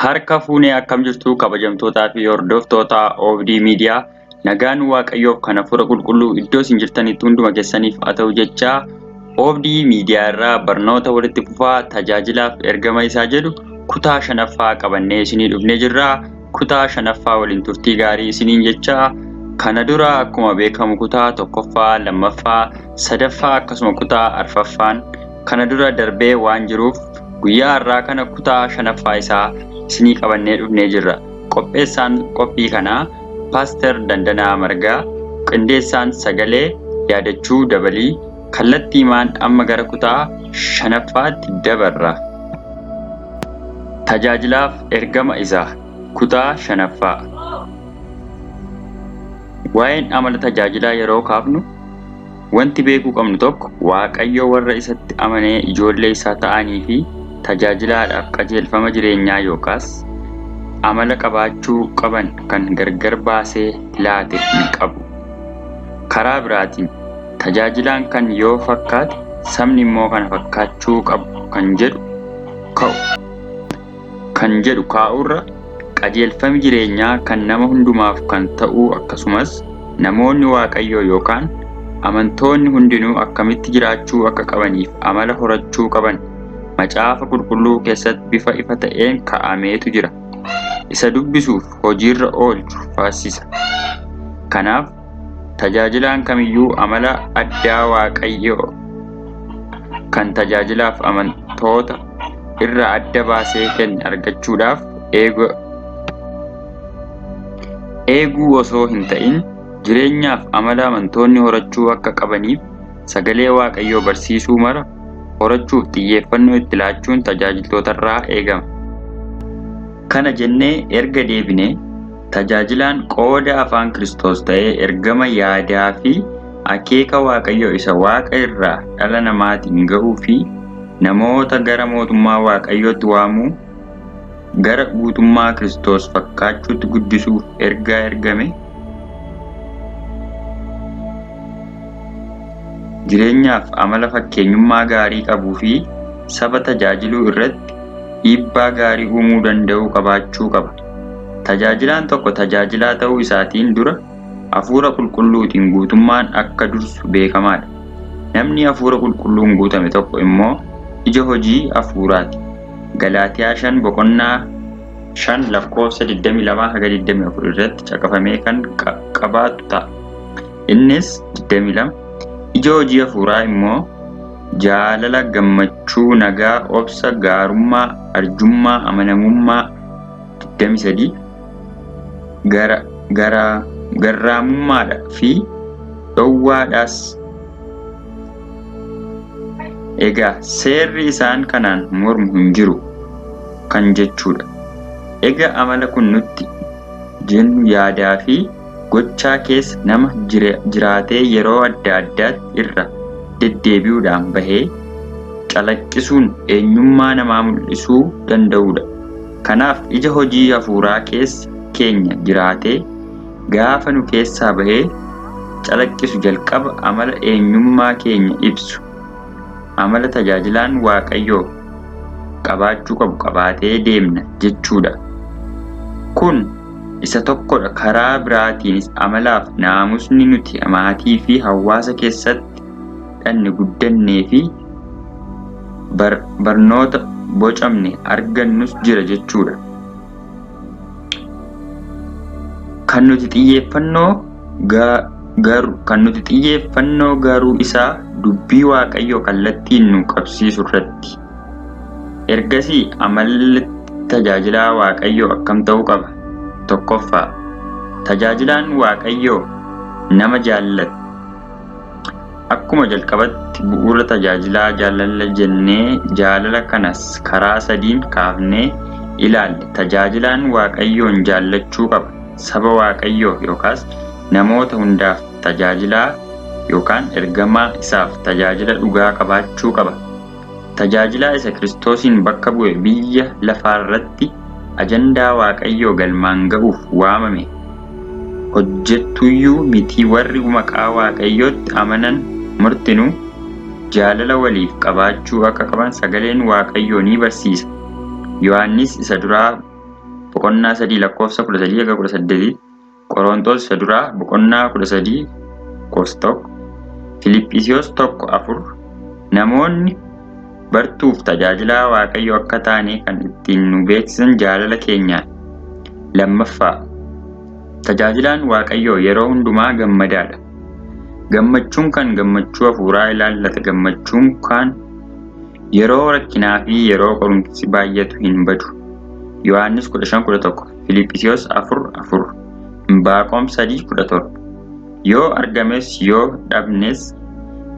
Harka fuunee akkam jirtu kabajamtootaa fi hordoftoota OBD Miidiyaa nagaan Waaqayyoof kan hafuura qulqulluu iddoo isin jirtanitti hunduma keessaniif haa ta'u jechaa OBD Miidiyaa irraa barnoota walitti fufaa tajaajilaaf ergama isaa jedhu kutaa 5ffaa qabannee isinii dhufnee jirra. Kutaa 5ffaa waliin turtii gaarii isiniin jechaa kana dura akkuma beekamu kutaa 1ffaa, 2ffaa, 3ffaa akkasuma kutaa 4ffaan kana dura darbee waan jiruuf guyyaa har'aa kana kutaa 5ffaa isaa isinii qabannee dhufnee jirra. Qopheessaan qophii kanaa Paaster Dandanaa Margaa, qindeessaan sagalee yaadachuu dabalii kallattiimaan amma gara kutaa 5ffaatti dabarra. Tajaajilaaf ergama isaa kutaa 5ffaa. Waa'een amala tajaajilaa yeroo kaafnu wanti beekuu qabnu tokko Waaqayyo warra isatti amanee ijoollee isaa ta'anii fi tajaajilaadhaaf qajeelfama jireenyaa yookaas amala qabaachuu qaban kan gargar baasee laate hin qabu. Karaa biraatiin tajaajilaan kan yoo fakkaate sabni immoo kana fakkaachuu qabu kan jedhu kaa'urra qajeelfami jireenyaa kan nama hundumaaf kan ta'u akkasumas namoonni Waaqayyoo yookaan amantoonni hundinuu akkamitti jiraachuu akka qabaniif amala horachuu qaban macaafa qulqulluu keessatti bifa ifa ta'een kaa'ameetu jira. Isa dubbisuuf hojiirra oolchu faasisa. Kanaaf tajaajilaan kamiyyuu amala addaa Waaqayyoo kan tajaajilaaf amantoota irraa adda baasee kenne argachuudhaaf eeguu osoo hin ta'in jireenyaaf amala amantoonni horachuu akka qabaniif sagalee Waaqayyoo barsiisuu mara horachuuf xiyyeeffannoo itti laachuun tajaajiltootarraa eegama. Kana jennee erga deebinee tajaajilaan qooda afaan Kiristoos ta'ee ergama yaadaa fi akeeka Waaqayyoo isa Waaqa irraa dhala namaatiin ga'uu fi namoota gara mootummaa Waaqayyootti waamuu gara guutummaa Kiristoos fakkaachuutti guddisuuf ergame jireenyaaf amala fakkeenyummaa gaarii qabuu fi saba tajaajiluu irratti dhiibbaa gaarii uumuu danda'u qabaachuu qaba. Tajaajilaan tokko tajaajilaa ta'uu isaatiin dura hafuura qulqulluutiin guutummaan akka dursu beekamaadha. Namni hafuura qulqulluun guutame tokko immoo ija hojii hafuuraati. Galaatiyaa 5:5 lakkoofsa 22-24 irratti caqafamee kan qabaatu ta'a. Innis 22 ija hojii hafuuraa immoo jaalala, gammachuu, nagaa, obsa, gaarummaa, arjummaa, amanamummaa 23 garraamummaadha fi dhowwaadhaas. Egaa seerri isaan kanaan mormu hin jiru kan jechuudha. Egaa amala kun nutti jennu yaadaa fi gochaa keessa nama jiraatee yeroo adda addaatti irra deddeebi'uudhaan bahee calaqqisuun eenyummaa namaa mul'isuu danda'udha. Kanaaf ija hojii hafuuraa keessa keenya jiraatee gaafa nu keessaa bahee calaqqisu jalqaba amala eenyummaa keenya ibsu amala tajaajilaan Waaqayyoo qabaachuu qabu qabaatee deemna jechuudha. Kun isa tokkodha. Karaa biraatiinis amalaaf naamusni nuti maatii fi hawaasa keessatti dhanni guddannee fi barnoota bocamne argannus jira jechuudha. Kan nuti xiyyeeffannoo garuu isaa dubbii Waaqayyoo kallattiin nu qabsiisu irratti. Ergasii amalli tajaajilaa Waaqayyoo akkam ta'uu qaba? 1ffaa tajaajilaan Waaqayyoo nama jaallata. Akkuma jalqabatti bu'uura tajaajilaa jaalala jennee jaalala kanas karaa sadiin kaafnee ilaalle. Tajaajilaan Waaqayyoon jaallachuu qaba. Saba Waaqayyoo yookaas namoota hundaaf tajaajilaa yookaan ergamaa isaaf tajaajila dhugaa qabaachuu qaba. Tajaajilaa isa Kiristoosiin bakka bu'e biyya lafaarratti ajandaa Waaqayyoo galmaan ga'uuf waamame hojjettuyyuu miti. Warri maqaa Waaqayyootti amanan murtinuu jaalala waliif qabaachuu akka qaban sagaleen Waaqayyoo ni barsiisa. Yohaannis isa duraa boqonnaa 3 lakkoofsa 13 hanga 18, Qorontos isa duraa boqonnaa 13 lakkoofsa 1, Filiphisiyoos 1:4 namoonni bartuuf tajaajilaa Waaqayyoo akka taane kan ittiin nu beeksisan jaalala keenyaan. Lammaffaa, tajaajilaan Waaqayyoo yeroo hundumaa gammadaadha. Gammachuun kan gammachuu hafuuraa ilaallata. Gammachuun kan yeroo rakkinaa fi yeroo qorumsi baay'atu hin badu. Yohaannis 15:11, Filiphisiyoos 4:4, Inbaaqoom 3:17. Yoo argames yoo dhabnes,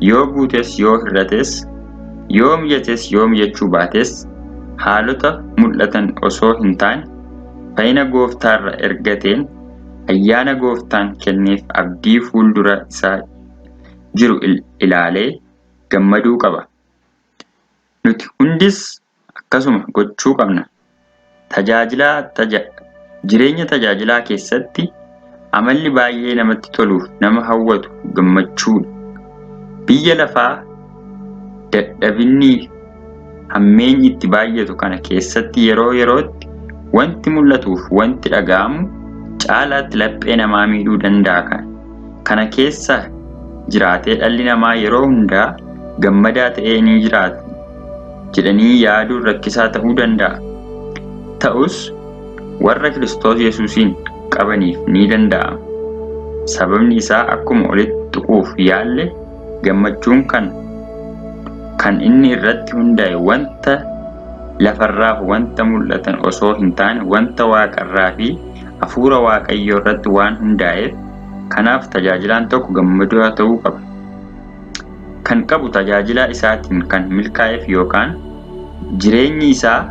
yoo guutes yoo hir'ates, yoo mijates yoo mijachuu baates, haalota mul'atan osoo hin taane fayyina Gooftaarra ergateen ayyaana Gooftaan kenneef abdii fuuldura isaa jiru ilaalee gammaduu qaba. Nuti hundis akkasuma gochuu qabna. Jireenya tajaajilaa keessatti amalli baay'ee namatti toluuf nama hawwatu gammachuudha. Biyya lafaa dadhabinni hammeenyi itti baay'atu kana keessatti yeroo yerootti wanti mul'atuuf wanti dhaga'amu caalaatti laphee namaa miidhuu danda'a. Kana keessa jiraatee dhalli namaa yeroo hundaa gammadaa ta'ee ni jiraata jedhanii yaaduun rakkisaa ta'uu danda'a. Ta'us warra Kiristoos Yesuusiin qabaniif ni danda'ama. Sababni isaa akkuma olitti tuquuf yaalle gammachuun kan inni irratti hundaa'e wanta lafarraaf wanta mul'atan osoo hin taane wanta waaqarraa fi hafuura Waaqayyoo irratti waan hundaa'eef kanaaf tajaajilaan tokko gammadaa ta'uu qaba. Kan qabu tajaajilaa isaatiin kan milkaa'eef yookaan jireenyi isaa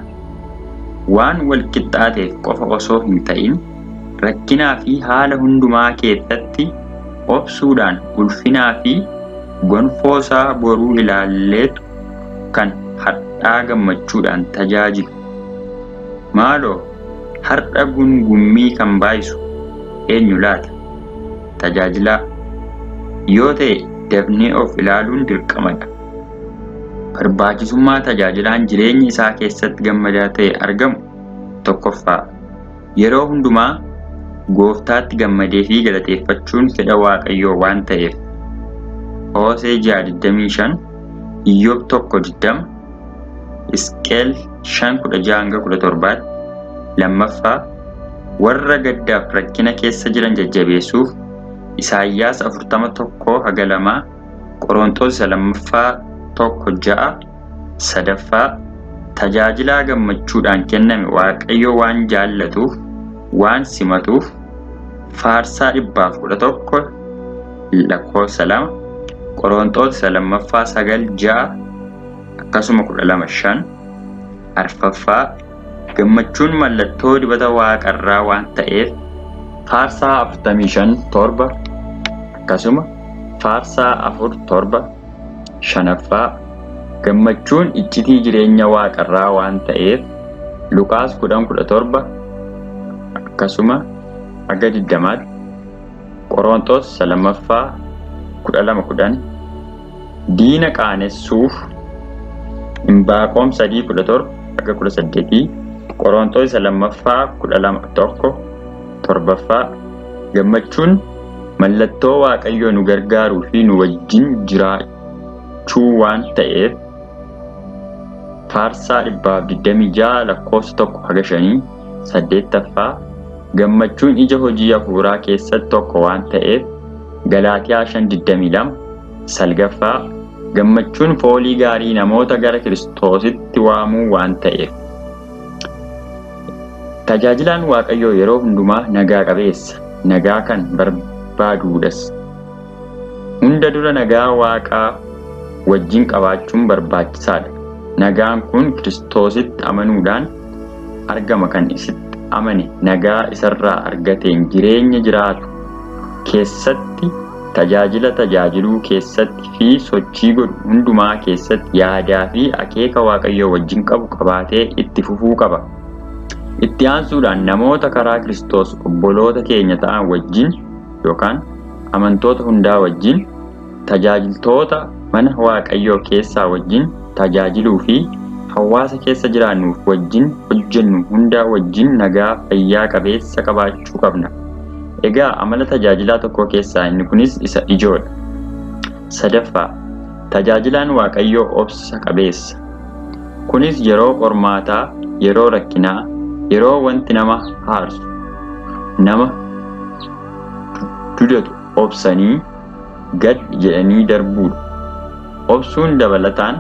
waan wal qixxaateef qofa osoo hin ta'in rakkinaa fi haala hundumaa keessatti obsuudhaan ulfinaa fi gonfoo isaa boruu ilaalleetu kan har'aa gammachuudhaan tajaajilu. Maaloo har'a gungummii kan baayisu eenyu laata? Tajaajilaa yoo ta'e dafnee of ilaaluun dirqamadha. Barbaachisummaa tajaajilaan jireenya isaa keessatti gammadaa ta'e argamu. Tokkoffaa, yeroo hundumaa Gooftaatti gammadee fi galateeffachuun fedha Waaqayyoo waan ta'eef. Hoosee 6:25, Iyyoob 1:20, Hisqeel 5:16-17. Lammaffaa, warra gaddaaf rakkina keessa jiran jajjabeessuuf Isaayyaas 41:2, Qorontos 2:1-6. Sadaffaa, tajaajilaa gammachuudhaan kenname Waaqayyo waan jaallatuuf waan simatuuf Faarsaa 111 lakkoofsa 2, Qorontos 2:9-6 akkasuma 12:5. Arfaffaa, gammachuun mallattoo dibata Waaqarraa waan ta'eef Faarsaa 45:7 akkasuma Faarsaa 4:7. Shanaffaa, gammachuun iccitii jireenya Waaqarraa waan ta'eef Luqaas 10:17 akkasuma aga 20. Qorontos 2:12-10. Diina qaanessuuf Inbaaqoom 3:17-18. Qorontos 2:12-1. Torbaffaa, gammachuun mallattoo Waaqayyoo nu gargaaruu fi nu wajjin jiraachuu waan ta'eef Faarsaa 126:1-5. Saddeettaffaa, gammachuun ija hojii hafuuraa keessatti tokko waan ta'eef Galaatiyaa 5:22. Salgaffaa, gammachuun foolii gaarii namoota gara Kiristoositti waamuu waan ta'eef. Tajaajilaan Waaqayyoo yeroo hundumaa nagaa qabeessa, nagaa kan barbaaduudhas. Hunda dura nagaa Waaqaa wajjin qabaachuun barbaachisaadha. Nagaan kun Kiristoositti amanuudhaan argama. Kan isitti amane nagaa isarraa argateen jireenya jiraatu keessatti, tajaajila tajaajiluu keessatti fi sochii godhu hundumaa keessatti yaadaa fi akeeka Waaqayyoo wajjin qabu qabaatee itti fufuu qaba. Itti aansuudhaan namoota karaa Kiristoos obboloota keenya ta'an wajjin yookaan amantoota hundaa wajjin, tajaajiltoota mana Waaqayyoo keessaa wajjin tajaajiluu fi hawaasa keessa jiraannuuf wajjin hojjennu hunda wajjin nagaa fayyaa qabeessa qabaachuu qabna. Egaa amala tajaajilaa tokko keessaa inni kunis isa ijoodha. Sadaffaa, tajaajilaan Waaqayyoo obsa qabeessa. Kunis yeroo qormaataa, yeroo rakkinaa, yeroo wanti nama aarsu, nama dudatu obsanii gad jedhanii darbuudha. Obsuun dabalataan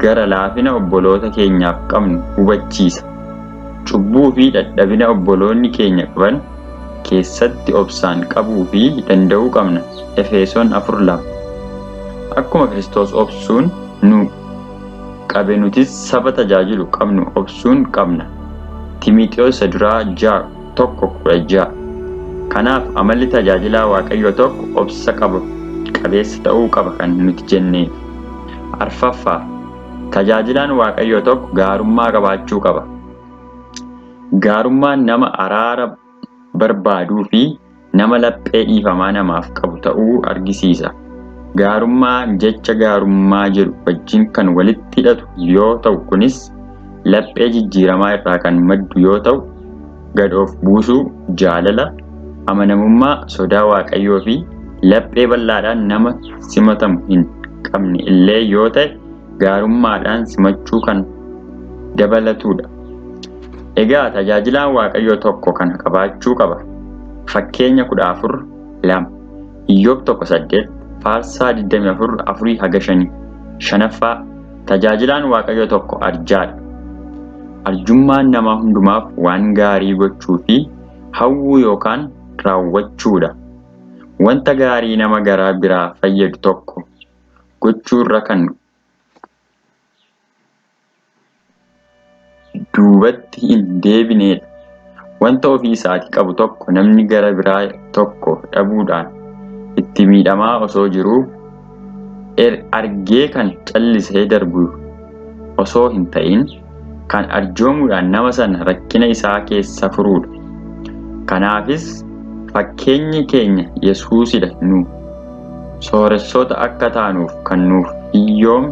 gara laafina obboloota keenyaaf qabnu hubachiisa. Cubbuu fi dadhabina obboloonni keenya qaban keessatti obsaan qabuu fi danda'uu qabna. Efesoon 4:2. Akkuma Kiristoos obsuun nu qabe nutis saba tajaajilu qabnu obsuun qabna. Timoteewos 1:16. Kanaaf amalli tajaajilaa Waaqayyoo tokko obsa qabeessa ta'uu qaba kan nuti jenneef. Arfaffaa, tajaajilaan Waaqayyoo tokko gaarummaa qabaachuu qaba. Gaarummaan nama araara barbaaduu fi nama laphee dhiifamaa namaaf qabu ta'uu argisiisa. Gaarummaa jecha gaarummaa jedhu wajjin kan walitti hidhatu yoo ta'u kunis laphee jijjiiramaa irraa kan maddu yoo ta'u gad of buusuu, jaalala, amanamummaa, sodaa Waaqayyoo fi laphee bal'aadhaan nama simatamu hin qabne illee yoo ta'e gaarummaadhaan simachuu kan dabalatudha. Egaa tajaajilaan Waaqayyoo tokko kana qabaachuu qaba. Fakkeenya 14:2, Iyyoob 1:8, Faarsaa 24:4-5. Shanaffaa, tajaajilaan Waaqayyoo tokko arjaadha. Arjummaan nama hundumaaf waan gaarii gochuu fi hawwuu yookaan raawwachuudha. Wanta gaarii nama garaa biraa fayyadu tokko gochuurra kan duubatti hin deebinedha. Wanta ofii isaatii qabu tokko namni gara biraa tokko dhabuudhaan itti miidhamaa osoo jiruu argee kan callisee darbu osoo hin ta'in kan arjoomuudhaan nama sana rakkina isaa keessa furuudha. Kanaafis fakkeenyi keenya Yesuusidha. Nu sooressoota akka taanuuf kan nuuf hiyyoome,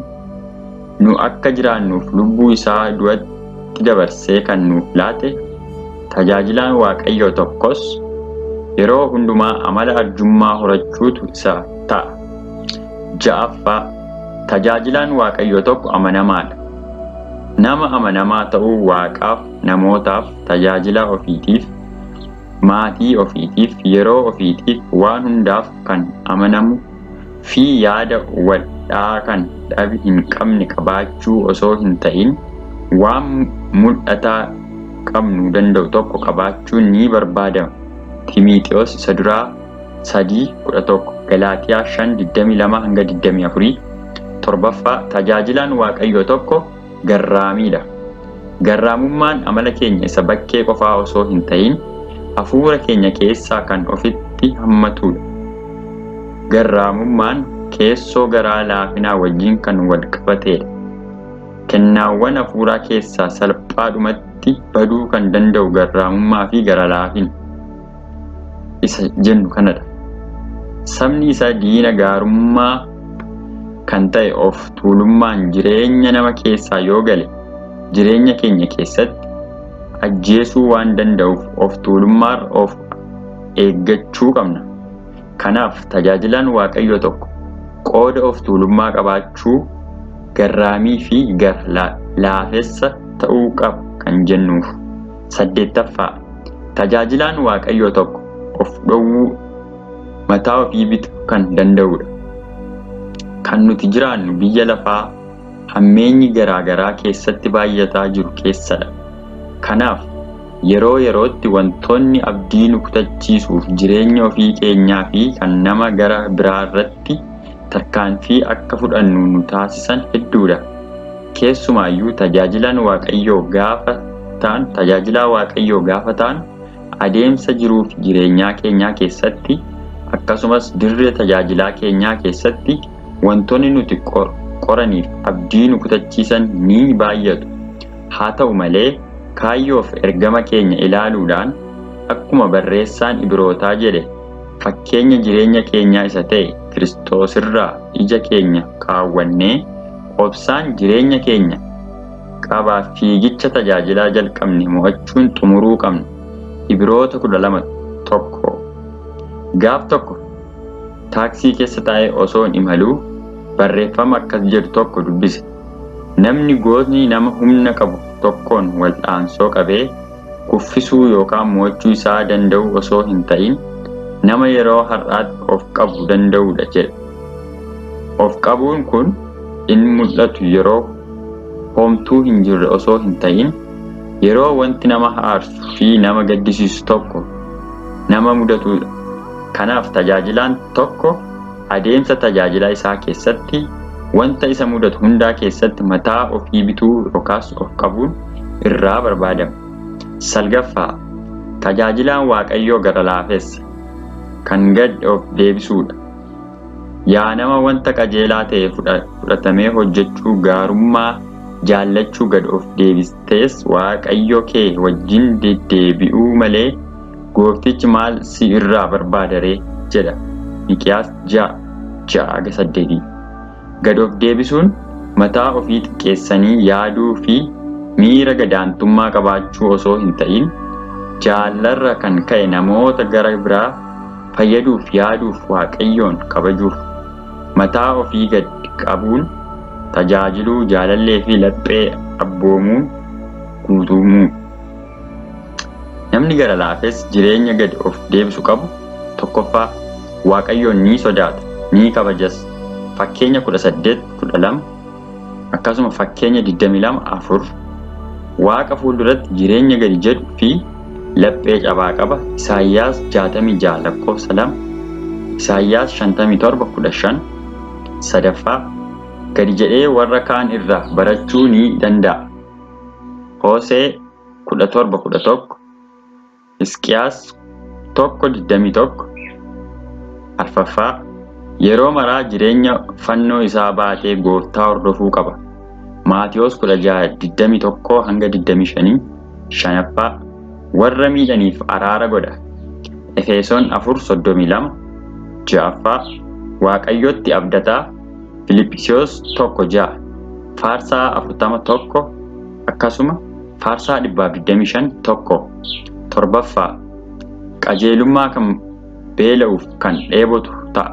nu akka jiraannuuf lubbuu isaa du'atti dabarsee kan nuuf laate, tajaajilaan Waaqayyoo tokkos yeroo hundumaa amala arjummaa horachuutu isa ta'a. Ja'affaa, tajaajilaan Waaqayyoo tokko amanamaadha. Nama amanamaa ta'uu Waaqaaf, namootaaf, tajaajila ofiitiif, maatii ofiitiif, yeroo ofiitiif, waan hundaaf kan amanamu fi yaada wadhaa kan dhabi hin qabne qabaachuu osoo hin ta'in waan mul'ataa qabnu danda'u tokko qabaachuun ni barbaadama. Timoteewos 3:11, Galaatiyaa 5:22-24. Torbaffaa, tajaajilaan Waaqayyoo tokko garraamiidha. Garraamummaan amala keenya isa bakkee qofaa osoo hin ta'in hafuura keenya keessaa kan ofitti hammatudha. Garraamummaan keessoo garaa laafinaa wajjin kan wal qabatedha. Kennaawwan hafuuraa keessaa salphaadhumatti baduu kan danda'u garraamummaa fi gara laafina isa jennu kanadha. Sabni isaa diina gaarummaa kan ta'e of tuulummaan jireenya nama keessaa yoo gale jireenya keenya keessatti ajjeesuu waan danda'uuf of tuulummaarra of eeggachuu qabna. Kanaaf tajaajilaan Waaqayyoo tokko qooda of tuulummaa qabaachuu, garraamii fi gara laafessa ta'uu qaba kan jennuuf. 8ffaa, tajaajilaan Waaqayyoo tokko of dhowwuu, mataa ofii bituu kan danda'udha. Kan nuti jiraannu biyya lafaa hammeenyi garaagaraa keessatti baay'ataa jiru keessadha. Kanaaf yeroo yerootti wantoonni abdii nu kutachiisuuf jireenya ofii keenyaa fi kan nama gara biraa irratti tarkaanfii akka fudhannu nu taasisan hedduudha. Keessumaayyuu tajaajilaa Waaqayyoo gaafa ta'an adeemsa jiruuf jireenyaa keenyaa keessatti akkasumas dirree tajaajilaa keenyaa keessatti wantoonni nuti qoraniif abdii nu kutachiisan ni baay'atu. Haa ta'u malee kaayyoof ergama keenya ilaaluudhaan akkuma barreessaan Ibrootaa jedhe fakkeenya jireenya keenyaa isa ta'e Kiristoosirraa ija keenya kaawwannee obsaan jireenya keenya qabaa fiigicha tajaajilaa jalqabne mo'achuun xumuruu qabna. Ibroota 12:1. Gaaf tokko taaksii keessa taa'ee osoon imaluu barreeffama akkas jedhu tokko dubbise. Namni gootni nama humna qabu tokkoon wal'aansoo qabee kuffisuu yookaan mo'achuu isaa danda'u osoo hin ta'in nama yeroo har'aatti of qabuu danda'udha jedha. Of qabuun kun inni mul'atu yeroo homtuu hin jirre osoo hin ta'in yeroo wanti nama aarsu fi nama gaddisiisu tokko nama mudatudha. Kanaaf tajaajilaan tokko adeemsa tajaajilaa isaa keessatti wanta isa mudatu hundaa keessatti mataa ofii bituu yookaas of qabuun irraa barbaadama. Salgaffaa tajaajilaan Waaqayyoo gara laafessa kan gad of deebisuudha. Yaa nama wanta qajeelaa ta'e fudhatamee hojjechuu gaarummaa jaallachuu gad of deebistees Waaqayyo kee wajjin deddeebi'uu malee gooftichi maal si irraa barbaadaree jedha. Miikiyaas 6:8. Gad of deebisuun mataa ofii xiqqeessanii yaaduu fi miira gadaantummaa qabaachuu osoo hin ta'in jaallarra kan ka'e namoota gara biraa fayyaduuf yaaduuf Waaqayyoon kabajuuf mataa ofii gad qabuun tajaajiluu jaalallee fi laphee abboomuun guutumuu. Namni gara laafes jireenya gad of deebisu qabu tokkoffaa Waaqayyoon ni sodaata ni kabajas. Fakkeenya 18:12 akkasuma fakkeenya 22:4 Waaqa fuulduratti jireenya gadi jedhu fi laphee cabaa qaba. Isaayyaas 66:2 Isaayyaas 57:15 Sadaffaa gadi jedhee warra kaan irraa barachuu ni danda'a. Hoosee 17:11 Hisqiyaas 1:21 Arfaffaa yeroo maraa jireenya fannoo isaa baatee gooftaa hordofuu qaba. Maatiyos 16:21-25 Shanaffaa warra miidhaniif araara godha. Efesoon 4:32 Ja'affaa Waaqayyotti abdataa. Filiphisiyoos 1:6 Faarsaa 41 akkasuma Faarsaa 125 Torbaffaa qajeelummaa kan beela'uuf kan dheebotu ta'a.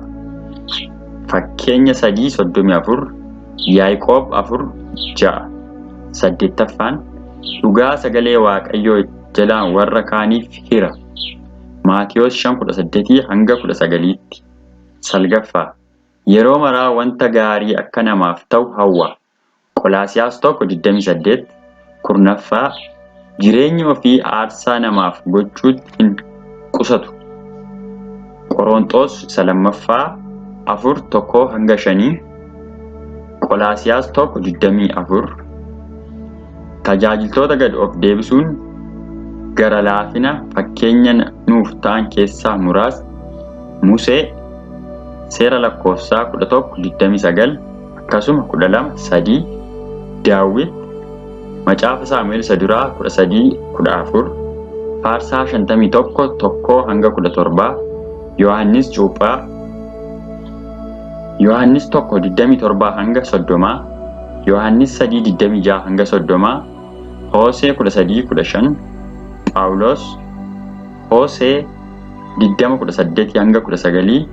Fakkeenya 3:34 Yaaqoob 4:6 Saddeettaffaan dhugaa sagalee Waaqayyoo jalaan warra kaaniif hira. Maatiyos 5:18-19 Salgaffaa yeroo maraa wanta gaarii akka namaaf ta'u hawwa. Qolaasiyaas 1:28 Kurnaffaa jireenya ofii aarsaa namaaf gochuutti hin qusatu. Qorontos 2:4-1-5 Qolaasiyaas 1:24 Tajaajiltoota gad of deebisuun gara laafina fakkeenya nuuf ta'an keessaa muraasni Musee Seera lakkoofsaa 11:29 akkasuma 12:3 Daawit Macaafa Saamu'eel isa duraa 13:14 Faarsaa 51:1-17 Yohannis Cuuphaa Yohannis 1:27-30 Yohannis 3:26-30 Hoosee 13:15 Phaawulos Hoosee 20:18-19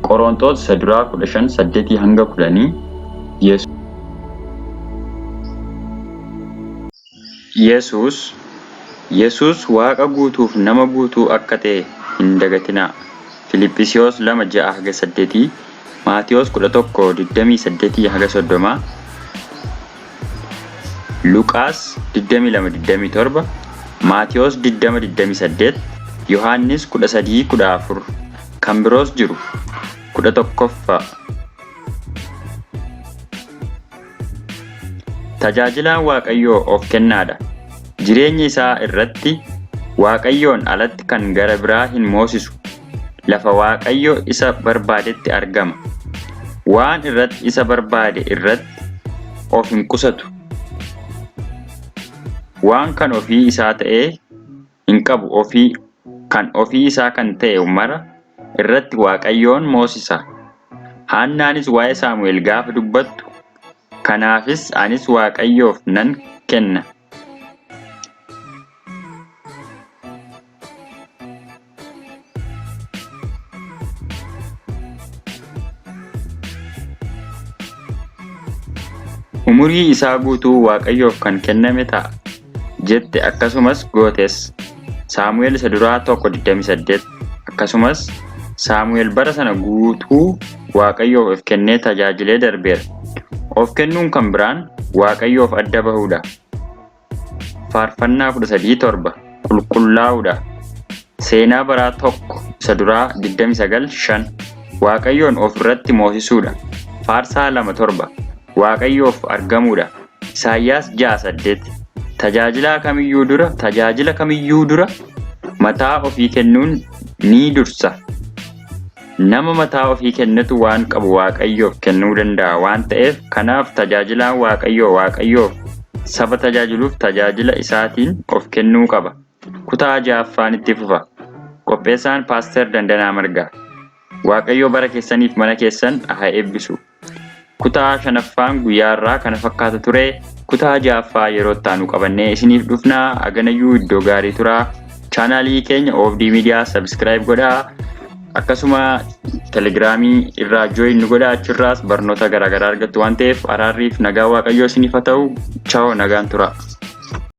Qorontos isa duraa 15:8-10 Yesuus Waaqa guutuuf nama guutuu akka ta'e hin dagatinaa. Filiphisiyoos 2:6-8 Maatiyos 11:28-30 Luqaas 22:27 Maatiyos 20:28 Yohannis 13:14 kan biroos jiru 11ffaa. Tajaajilaan Waaqayyoo of kennaadha. Jireenya isaa irratti Waaqayyoon alatti kan gara biraa hin moosisu. Lafa Waaqayyo isa barbaadetti argama. Waan irratti isa barbaade irratti of hin qusatu. Waan kan ofii isaa ta'ee hin qabu ofii isaa kan ta'e mara irratti Waaqayyoon moosisa. Haannaanis waa'ee Saamu'eel gaafa dubbattu Kanaafis anis Waaqayyoof nan kenna. Umurii isaa guutuu Waaqayyoof kan kenname ta'a jette akkasumas gootes. Saamu'eel isa duraa 1:28. Akkasumas Saamu'eel bara sana guutuu Waaqayyoof kennee tajaajilee darbeera. Of kennuun kan biraan Waaqayyoof adda bahuudha. Faarfannaa 13:7 qulqullaa'uudha. Seenaa baraa 1 isa duraa 29:5 Waaqayyoon of irratti moosisuudha. Faarsaa 2:7 Waaqayyoof argamuudha. Isaayyaas 6:8 tajaajila kamiyyuu dura mataa ofii kennuun ni dursa. Nama mataa ofii kennetu waan qabu Waaqayyoof kennuu danda'a waan ta'eef kanaaf tajaajilaan Waaqayyoof saba tajaajiluuf tajaajila isaatiin of kennuu qaba. Kutaa 6ffaan itti fufa. Qopheessaan Paaster Dandanaa Margaa. Waaqayyo bara keessaniif mana keessan haa eebbisu. Kutaa 5ffaan guyyaarraa kana fakkaata ture. Kutaa 6ffaa yeroo taanu qabannee isiniif dhufnaa. Aganayyuu iddoo gaarii turaa. Chaanaalii keenya OFD Media subscribe godhaa. Akkasuma Telegiraamii irraa join nu godhaa. Achirraas barnoota garaagaraa argattu waan ta'eef araarriif nagaa Waaqayyoo isiniif haa ta'u. Ciao nagaan turaa.